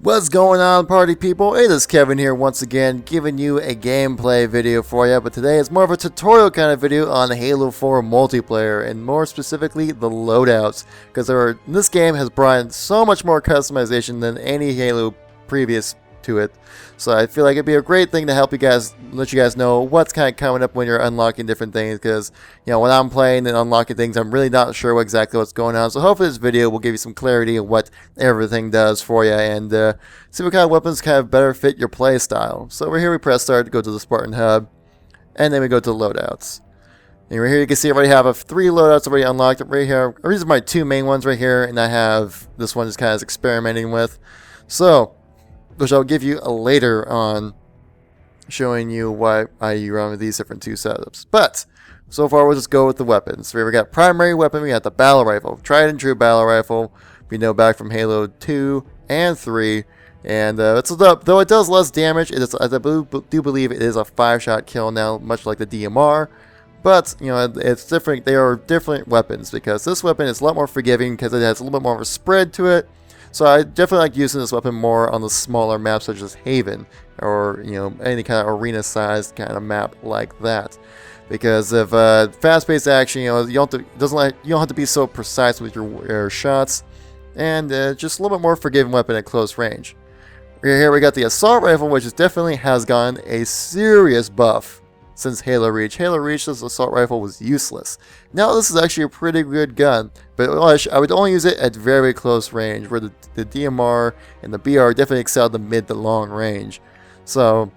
What's going on, party people? Hey, this is Kevin here once again, giving you a gameplay video for you, but today is more of a tutorial kind of video on Halo 4 multiplayer, and more specifically, the loadouts, because this game has brought in so much more customization than any Halo previous to it. So I feel like it'd be a great thing to help you guys, let you guys know what's kind of coming up when you're unlocking different things, because, you know, when I'm playing and unlocking things, I'm really not sure exactly what's going on. So hopefully this video will give you some clarity on what everything does for you, and see what kind of weapons kind of better fit your play style. So over here we press start to go to the Spartan Hub, and then we go to loadouts. And right here you can see I already have 3 loadouts already unlocked. Right here, these are my 2 main ones right here, and I have this one just kind of experimenting with. So, which I'll give you later on, showing you why I run with these different 2 setups. But so far, we'll just go with the weapons. So we got primary weapon. We got the battle rifle, tried and true battle rifle. We know back from Halo 2 and 3, and though it does less damage, I do believe it is a 5-shot kill now, much like the DMR. But you know, it's different. They are different weapons because this weapon is a lot more forgiving because it has a little bit more of a spread to it. So I definitely like using this weapon more on the smaller maps such as Haven, or you know, any kind of arena-sized kind of map like that. Because of fast-paced action, you know, you don't have to be so precise with your shots, and just a little bit more forgiving weapon at close range. Here we got the assault rifle, which definitely has gotten a serious buff since Halo Reach. Halo Reach, this assault rifle was useless. Now this is actually a pretty good gun, but I would only use it at very close range, where the DMR and the BR definitely excel the mid to long range. So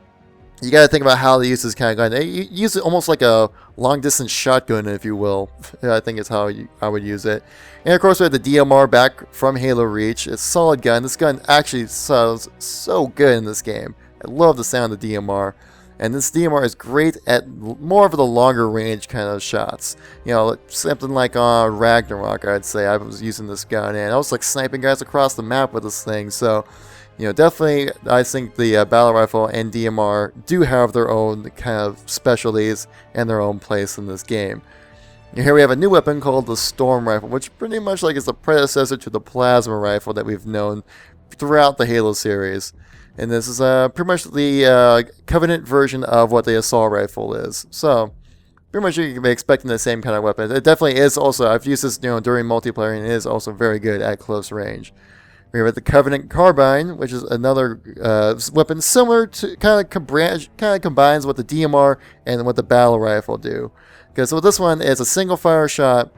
you got to think about how to use this kind of gun. You use it almost like a long distance shotgun, if you will. I think is how I would use it. And of course we have the DMR back from Halo Reach. It's a solid gun. This gun actually sounds so good in this game. I love the sound of the DMR. And this DMR is great at more of the longer range kind of shots. You know, something like on Ragnarok, I'd say. I was using this gun, and I was like sniping guys across the map with this thing. So, you know, definitely I think the battle rifle and DMR do have their own kind of specialties and their own place in this game. And here we have a new weapon called the Storm Rifle, which pretty much like is the predecessor to the plasma rifle that we've known throughout the Halo series. And this is pretty much the Covenant version of what the assault rifle is. So, pretty much you can be expecting the same kind of weapon. It definitely is also, I've used this, you know, during multiplayer, and it is also very good at close range. We have the Covenant Carbine, which is another weapon similar to, kind of combines what the DMR and what the battle rifle do. Because so this one is a single fire shot,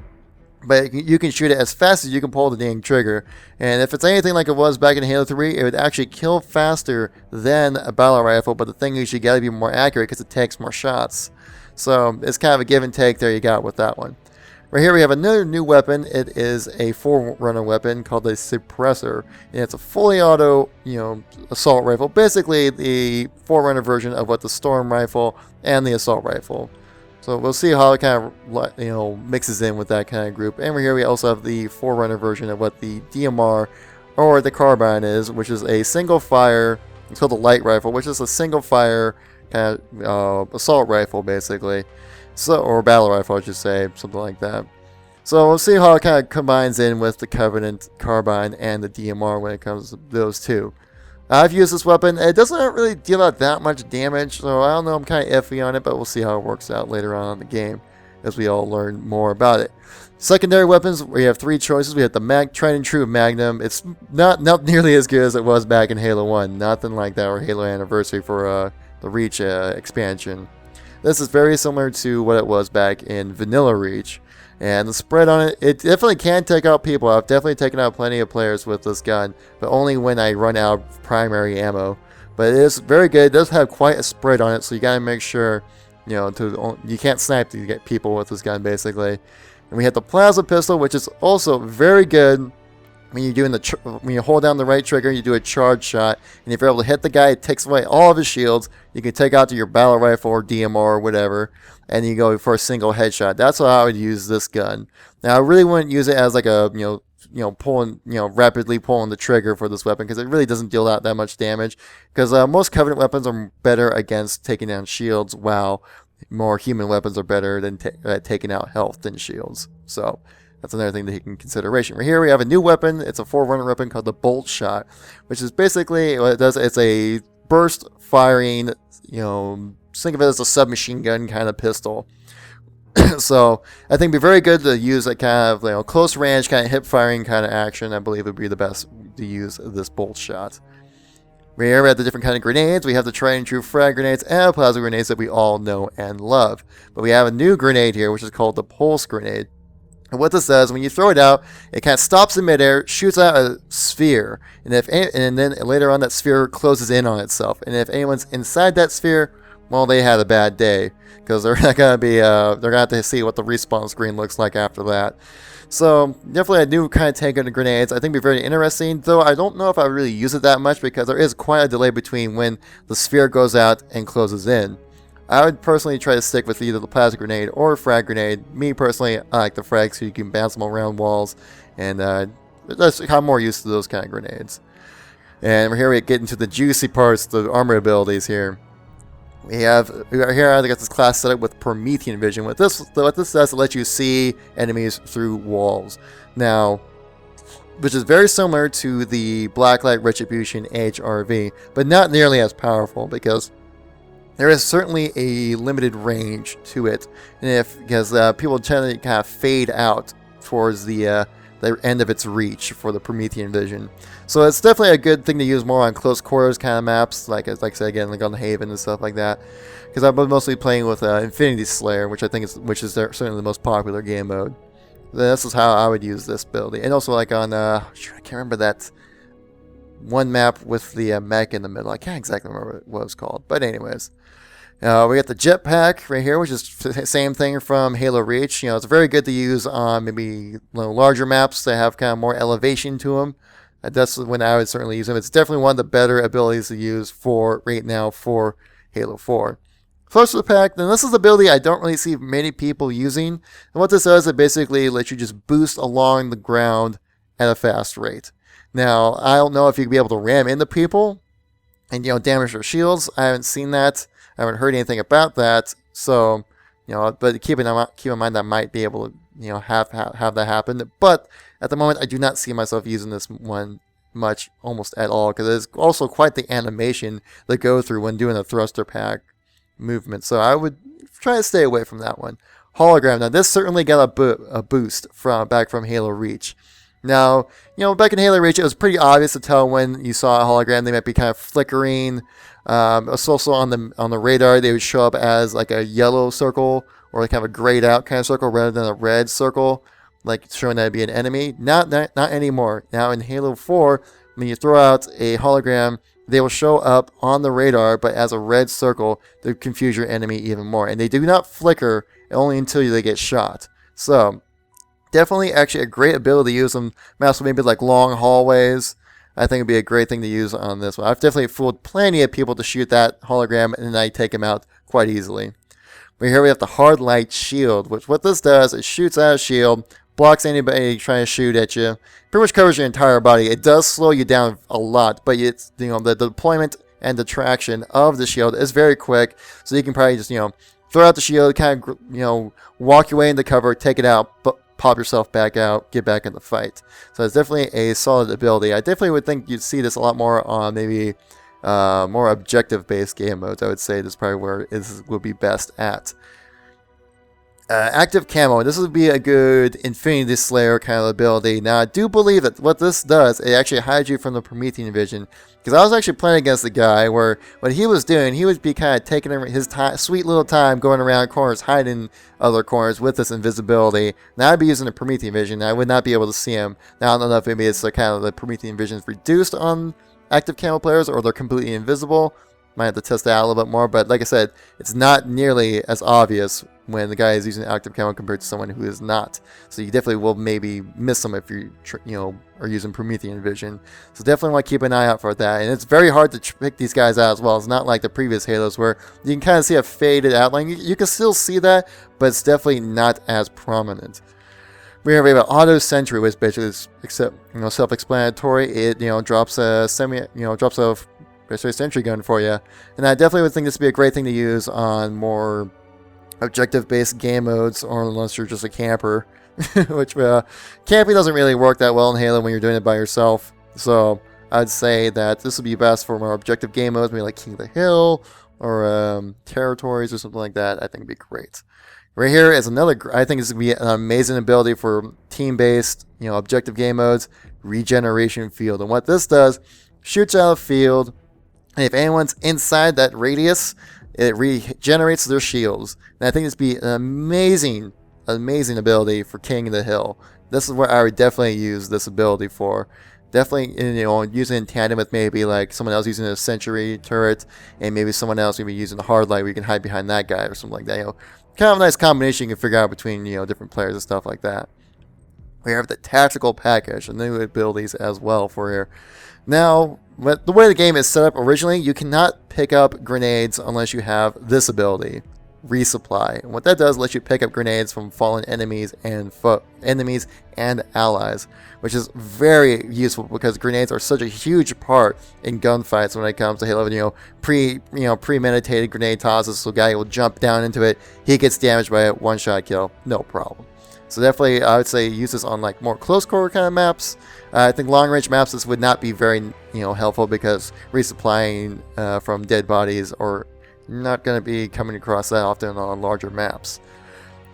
but you can shoot it as fast as you can pull the dang trigger. And if it's anything like it was back in Halo 3, it would actually kill faster than a battle rifle. But the thing is, you got to be more accurate because it takes more shots. So it's kind of a give and take there you got with that one. Right here we have another new weapon. It is a Forerunner weapon called a Suppressor. And it's a fully auto, you know, assault rifle. Basically the Forerunner version of what the Storm Rifle and the Assault Rifle. So we'll see how it kind of, you know, mixes in with that kind of group. And here we also have the Forerunner version of what the DMR or the Carbine is, which is a single fire. It's called the Light Rifle, which is a single fire kind of assault rifle, basically. So, or battle rifle, I should say, something like that. So we'll see how it kind of combines in with the Covenant Carbine and the DMR when it comes to those two. I've used this weapon. It doesn't really deal out that much damage, so I don't know, I'm kind of iffy on it, but we'll see how it works out later on in the game as we all learn more about it. Secondary weapons, we have 3 choices. We have the tried and true Magnum. It's not nearly as good as it was back in Halo 1. Nothing like that, or Halo Anniversary for the Reach expansion. This is very similar to what it was back in Vanilla Reach. And the spread on it, it definitely can take out people. I've definitely taken out plenty of players with this gun, but only when I run out of primary ammo. But it is very good. It does have quite a spread on it, so you gotta make sure, you know, you can't snipe to get people with this gun, basically. And we have the Plasma Pistol, which is also very good when you're doing when you hold down the right trigger, you do a charge shot, and if you're able to hit the guy, it takes away all of his shields. You can take out to your battle rifle or DMR or whatever, and you go for a single headshot. That's how I would use this gun. Now, I really wouldn't use it as like a rapidly pulling the trigger for this weapon, because it really doesn't deal out that much damage. Because most Covenant weapons are better against taking down shields, while more human weapons are better than at taking out health than shields. So that's another thing to take in consideration. Right here we have a new weapon. It's a forerunner weapon called the Bolt Shot, which is basically what it does. It's a burst firing, think of it as a submachine gun kind of pistol. So I think it'd be very good to use a kind of close range, kind of hip firing kind of action. I believe would be the best to use this Bolt Shot. We have the different kind of grenades. We have the tried and true frag grenades and plasma grenades that we all know and love. But we have a new grenade here, which is called the Pulse Grenade. And what this does, when you throw it out, it kind of stops in midair, shoots out a sphere, and then later on that sphere closes in on itself. And if anyone's inside that sphere, well, they had a bad day, because they're not gonna be they're gonna have to see what the respawn screen looks like after that. So definitely a new kind of take on the grenades. I think it'd be very interesting, though I don't know if I really use it that much because there is quite a delay between when the sphere goes out and closes in. I would personally try to stick with either the plasma grenade or frag grenade. Me personally, I like the frag so you can bounce them around walls, and I'm more used to those kind of grenades. And here we get into the juicy parts, the armor abilities here. We got this class set up with Promethean Vision. What this does, it lets you see enemies through walls. Now, which is very similar to the Blacklight Retribution HRV, but not nearly as powerful because there is certainly a limited range to it, and because people tend to kind of fade out towards the end of its reach for the Promethean Vision. So it's definitely a good thing to use more on close quarters kind of maps, like I said again, like on the Haven and stuff like that. Because I've been mostly playing with Infinity Slayer, which is certainly the most popular game mode. This is how I would use this ability, and also like on I can't remember that one map with the mech in the middle. I can't exactly remember what it was called, but anyways. We got the jetpack right here, which is the same thing from Halo Reach. It's very good to use on maybe larger maps that have kind of more elevation to them. That's when I would certainly use them. It's definitely one of the better abilities to use right now for Halo 4. Close to the pack, then this is the ability I don't really see many people using. And what this does, it basically lets you just boost along the ground at a fast rate. Now, I don't know if you'd be able to ram into people and damage their shields. I haven't seen that. I haven't heard anything about that, so but keep in mind that I might be able to have that happen. But at the moment, I do not see myself using this one much, almost at all, because there's also quite the animation that go through when doing a thruster pack movement. So I would try to stay away from that one. Hologram. Now this certainly got a boost back from Halo Reach. Now, back in Halo Reach, it was pretty obvious to tell when you saw a hologram. They might be kind of flickering. Also on the radar, they would show up as like a yellow circle or like kind of a grayed out kind of circle rather than a red circle, like showing that it'd be an enemy. Not anymore. Now in Halo 4, when you throw out a hologram, they will show up on the radar, but as a red circle to confuse your enemy even more. And they do not flicker only until they get shot. So definitely actually a great ability to use them. Maps maybe like long hallways. I think it'd be a great thing to use on this one. I've definitely fooled plenty of people to shoot that hologram, and I take them out quite easily. But here we have the Hard Light Shield, which what this does, it shoots out a shield, blocks anybody trying to shoot at you, pretty much covers your entire body. It does slow you down a lot, but it's the deployment and the traction of the shield is very quick, so you can probably just throw out the shield, kind of walk your way into cover, take it out, but pop yourself back out, get back in the fight. So it's definitely a solid ability. I definitely would think you'd see this a lot more on maybe more objective-based game modes. I would say this is probably where it would be best at. Active Camo. This would be a good Infinity Slayer kind of ability. Now, I do believe that what this does, it actually hides you from the Promethean Vision. Because I was actually playing against a guy where what he was doing, he would be kind of taking his sweet little time going around corners, hiding other corners with this invisibility. Now I'd be using the Promethean Vision. I would not be able to see him. Now I don't know if maybe it's kind of the Promethean Vision is reduced on active camo players or they're completely invisible. Might have to test that out a little bit more, but like I said, it's not nearly as obvious when the guy is using active camo compared to someone who is not. So you definitely will maybe miss them if you are using Promethean Vision. So definitely want to keep an eye out for that. And it's very hard to pick these guys out as well. It's not like the previous Halos where you can kind of see a faded outline. You can still see that, but it's definitely not as prominent. We have Auto Sentry, which basically is self-explanatory. It drops a sentry gun for you, and I definitely would think this would be a great thing to use on more objective-based game modes, or unless you're just a camper which camping doesn't really work that well in Halo when you're doing it by yourself. So I'd say that this would be best for more objective game modes, maybe like King of the Hill or Territories or something like that. I think it'd be great. Right here is another, I think this would be an amazing ability for team-based, objective game modes, Regeneration Field. And what this does, shoots out of field, and if anyone's inside that radius, it regenerates their shields. And I think this would be an amazing ability for King of the Hill. This is where I would definitely use this ability for. Definitely, using it in tandem with maybe like someone else using a Sentry turret, and maybe someone else maybe using the hard light where you can hide behind that guy or something like that. Kind of a nice combination you can figure out between different players and stuff like that. We have the tactical package and new abilities as well for here. Now, the way the game is set up originally, you cannot pick up grenades unless you have this ability, Resupply. And what that does lets you pick up grenades from fallen enemies and allies, which is very useful because grenades are such a huge part in gunfights when it comes to Halo. Premeditated grenade tosses, so a guy will jump down into it, he gets damaged by a one-shot kill, no problem. So definitely, I would say use this on like more close quarter kind of maps. I think long range maps this would not be very helpful because resupplying from dead bodies or not going to be coming across that often on larger maps.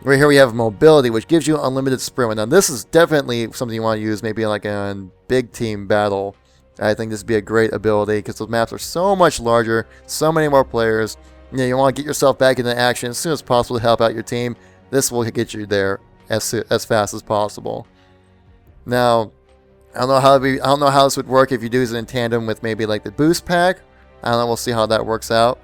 Right here we have mobility, which gives you unlimited sprint. Now this is definitely something you want to use maybe like a big team battle. I think this would be a great ability because those maps are so much larger, so many more players. You want to get yourself back into action as soon as possible to help out your team. This will get you there as fast as possible. Now, I don't know how this would work if you do this in tandem with maybe like the boost pack. I don't know. We'll see how that works out.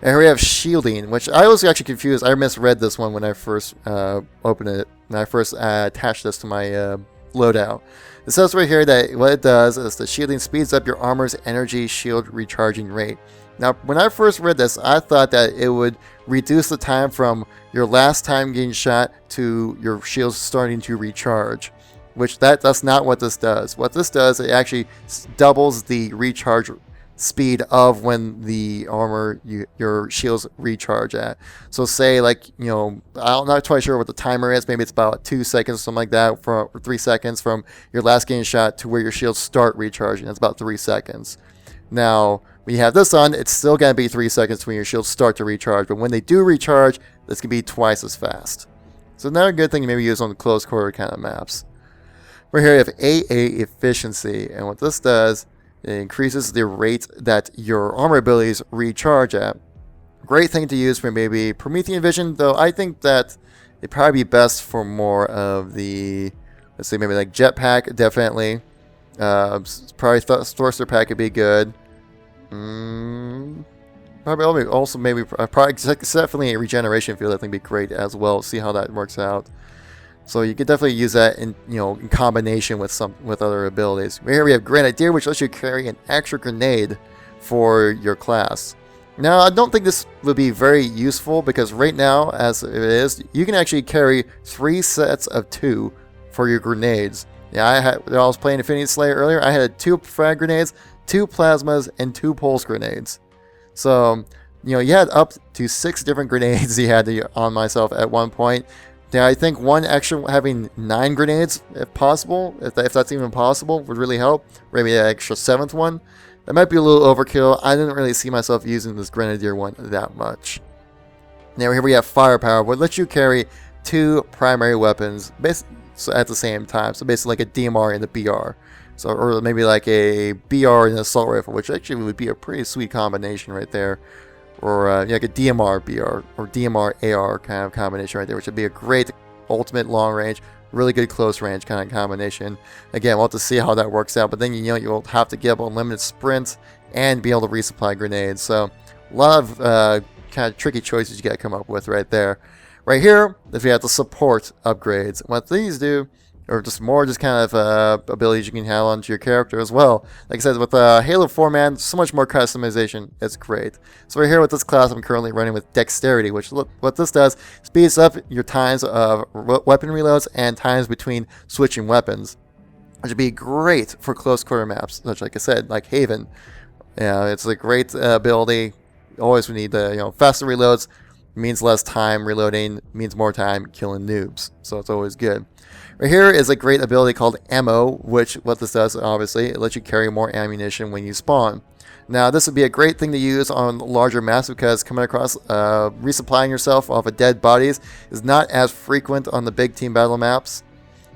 And here we have shielding, which I was actually confused. I misread this one when I first opened it. When I first attached this to my loadout. It says right here that what it does is the shielding speeds up your armor's energy shield recharging rate. Now, when I first read this, I thought that it would reduce the time from your last time getting shot to your shields starting to recharge, which that's not what this does. What this does, it actually doubles the recharge speed of when the armor your shields recharge at. So say like I'm not quite sure what the timer is, maybe it's about 2 seconds or something like that, for 3 seconds from your last getting shot to where your shields start recharging. That's about 3 seconds. Now when you have this on, it's still going to be 3 seconds when your shields start to recharge, but when they do recharge, this can be twice as fast. So another good thing you maybe use on the close quarter kind of maps. Right here you have AA efficiency, and what this does, it increases the rate that your armor abilities recharge at. Great thing to use for maybe Promethean Vision, though I think that it'd probably be best for more of the, let's say maybe like Jetpack, definitely. Probably Thruster Pack would be good. Probably also maybe definitely a Regeneration Field I think would be great as well. See how that works out. So you could definitely use that in in combination with other abilities. Here we have Grenadier, which lets you carry an extra grenade for your class. Now I don't think this would be very useful because right now, as it is, you can actually carry 3 sets of 2 for your grenades. Yeah, I was playing Infinity Slayer earlier. I had 2 frag grenades, 2 plasmas, and 2 pulse grenades. So you had up to 6 different grenades you had on myself at one point. Yeah, I think one extra, having 9 grenades, if possible, if that's even possible, would really help. Maybe an extra 7th one. That might be a little overkill. I didn't really see myself using this Grenadier one that much. Now here we have Firepower, which lets you carry 2 primary weapons at the same time. So basically like a DMR and a BR. So, or maybe like a BR and an assault rifle, which actually would be a pretty sweet combination right there. Or like a DMR BR or DMR AR kind of combination right there, which would be a great ultimate long range, really good close range kind of combination. Again, we'll have to see how that works out, but then you'll have to give unlimited sprint and be able to resupply grenades. So a lot of kind of tricky choices you got to come up with right there. Right here, if you have the support upgrades, what these do, or just kind of abilities you can have onto your character as well. Like I said, with Halo 4, man, so much more customization. It's great. So right here with this class, I'm currently running with Dexterity, which what this does, speeds up your times of weapon reloads and times between switching weapons, which would be great for close quarter maps, which, like I said, like Haven. Yeah, it's a great ability. Always we need the faster reloads, means less time reloading, means more time killing noobs. So it's always good. Right here is a great ability called Ammo, which what this does, obviously, it lets you carry more ammunition when you spawn. Now, this would be a great thing to use on larger maps because coming across, resupplying yourself off of dead bodies is not as frequent on the big team battle maps.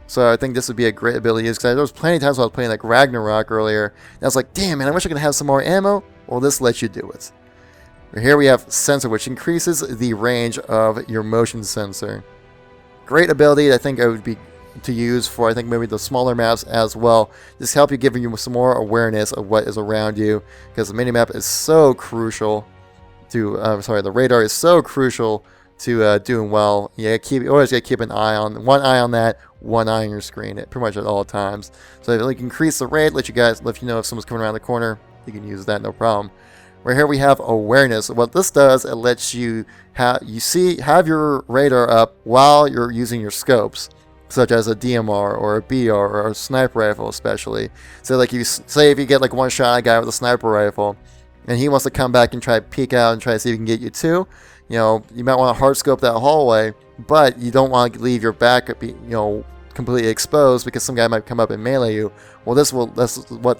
So I think this would be a great ability to use because there was plenty of times when I was playing like Ragnarok earlier, and I was like, damn man, I wish I could have some more ammo. Well, this lets you do it. Right here we have Sensor, which increases the range of your motion sensor. Great ability, I think it would be to use for, I think, maybe the smaller maps as well. Just help you, giving you some more awareness of what is around you, because the minimap is so crucial to, the radar is so crucial to doing well. You always gotta keep an eye on, one eye on that, one eye on your screen, pretty much at all times. So if you can increase the rate, let you know if someone's coming around the corner, you can use that, no problem. Right here we have awareness. What this does, it lets you have your radar up while you're using your scopes, such as a DMR or a BR or a sniper rifle especially. So like you say if you get like one shot at a guy with a sniper rifle and he wants to come back and try to peek out and try to see if he can get you too, you might want to hard scope that hallway, but you don't want to leave your back completely exposed because some guy might come up and melee you. Well, that's what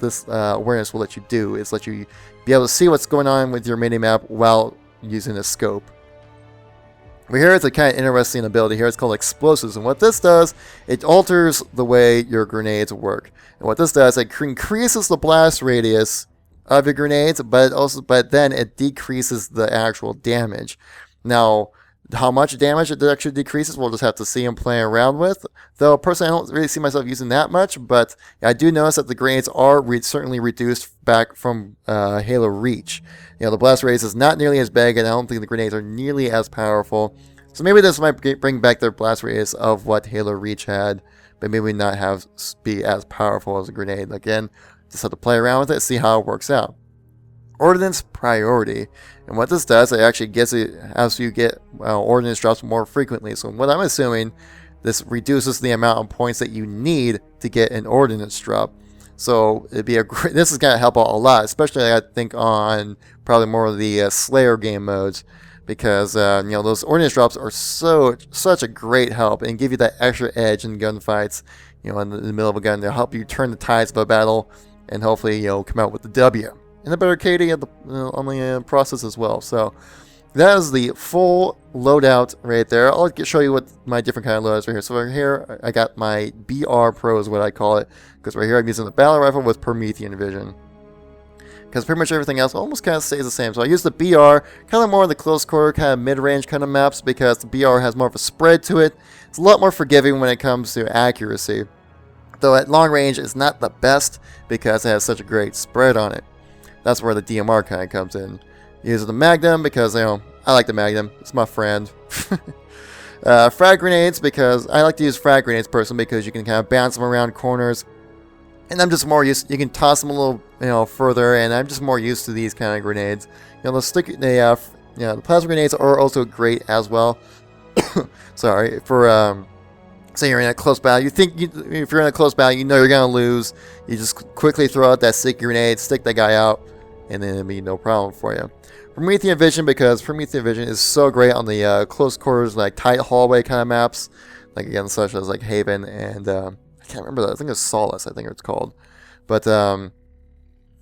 this awareness will let you do, is let you be able to see what's going on with your minimap while using a scope. But here is a kind of interesting ability here. It's called Explosives, and what this does, it alters the way your grenades work. And what this does, it increases the blast radius of your grenades, but then it decreases the actual damage. Now, how much damage it actually decreases, we'll just have to see and play around with. Though, personally, I don't really see myself using that much, but I do notice that the grenades are certainly reduced back from Halo Reach. The blast radius is not nearly as big, and I don't think the grenades are nearly as powerful. So maybe this might bring back the blast radius of what Halo Reach had, but maybe not be as powerful as a grenade. Again, just have to play around with it, see how it works out. Ordnance Priority, and what this does, it actually as you get ordnance drops more frequently. So what I'm assuming, this reduces the amount of points that you need to get an ordnance drop. So this is going to help out a lot, especially I think on probably more of the Slayer game modes, because those ordnance drops are such a great help and give you that extra edge in gunfights. In the middle of a gun, they'll help you turn the tides of a battle and hopefully come out with the W. And a better KD on the process as well. So that is the full loadout right there. I'll show you what my different kind of loadouts right here. So right here, I got my BR Pro is what I call it, because right here I'm using the battle rifle with Promethean vision. Because pretty much everything else almost kind of stays the same. So I use the BR, kind of more of the close quarter, kind of mid-range kind of maps, because the BR has more of a spread to it. It's a lot more forgiving when it comes to accuracy. Though at long range, it's not the best because it has such a great spread on it. That's where the DMR kind of comes in. Using the Magnum because, I like the Magnum. It's my friend. Frag grenades, because I like to use frag grenades personally because you can kind of bounce them around corners. And I'm just more used to, you can toss them a little, further, and I'm just more used to these kind of grenades. The plasma grenades are also great as well. Sorry, for, say you're in a close battle, if you're in a close battle, you're going to lose. You just quickly throw out that sticky grenade, stick that guy out, and then it'll be no problem for you. Promethean vision, because Promethean vision is so great on the close quarters, like tight hallway kind of maps, like again, such as like Haven and I can't remember that. I think it's Solace. I think it's called, but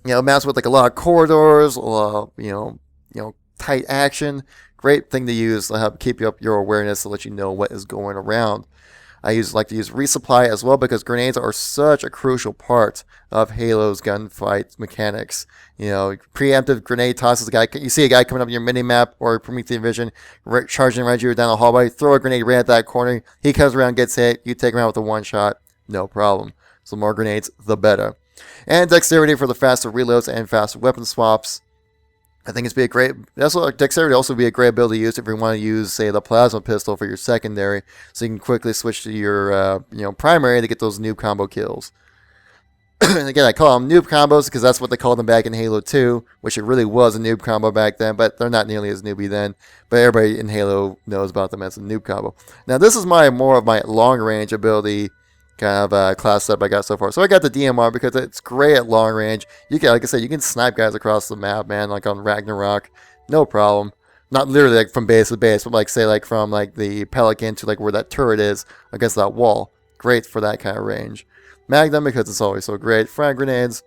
maps with like a lot of corridors, a lot of, tight action. Great thing to use to help keep up your awareness to let you know what is going around. I like to use resupply as well, because grenades are such a crucial part of Halo's gunfight mechanics. Preemptive grenade tosses. You see a guy coming up in your mini-map or Promethean vision, charging right you down the hallway, throw a grenade right at that corner, he comes around, gets hit, you take him out with a one shot, no problem. So the more grenades, the better. And dexterity for the faster reloads and faster weapon swaps. I think dexterity also be a great ability to use if you want to use, say, the plasma pistol for your secondary, so you can quickly switch to your, primary to get those noob combo kills. And again, I call them noob combos because that's what they called them back in Halo 2, which it really was a noob combo back then, but they're not nearly as newbie then. But everybody in Halo knows about them as a noob combo. Now, this is more of my long-range ability kind of class setup I got so far. So I got the DMR because it's great at long range. Like I said, you can snipe guys across the map, man, like on Ragnarok, no problem. not literally like from base to base, but like say like from like the Pelican to like where that turret is against that wall. Great for that kind of range. Magnum because it's always so great. Frag grenades.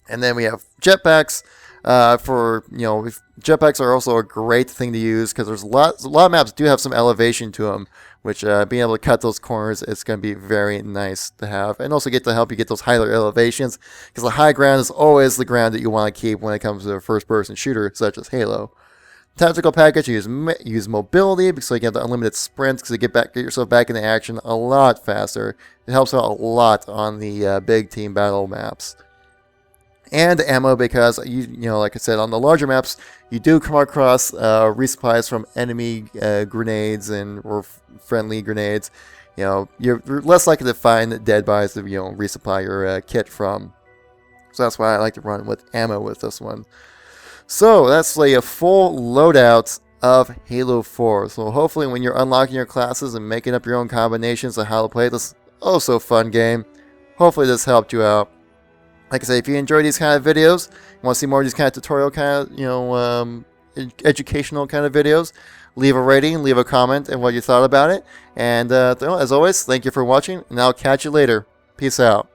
And then we have jetpacks. Jetpacks are also a great thing to use because there's a lot of maps do have some elevation to them, which being able to cut those corners is going to be very nice to have, and also get to help you get those higher elevations because the high ground is always the ground that you want to keep when it comes to a first-person shooter such as Halo. Tactical package, you use mobility so you can have the unlimited sprints because you get yourself back into action a lot faster. It helps out a lot on the big team battle maps. And ammo because like I said, on the larger maps you do come across resupplies from enemy grenades or friendly grenades. You're less likely to find dead bodies to resupply your kit from. So that's why I like to run with ammo with this one. So that's like a full loadout of Halo 4. So hopefully when you're unlocking your classes and making up your own combinations of how to play this oh so fun game, hopefully this helped you out. Like I say, if you enjoy these kind of videos, you want to see more of these kind of tutorial kind of, educational kind of videos, leave a rating, leave a comment, and what you thought about it. And as always, thank you for watching, and I'll catch you later. Peace out.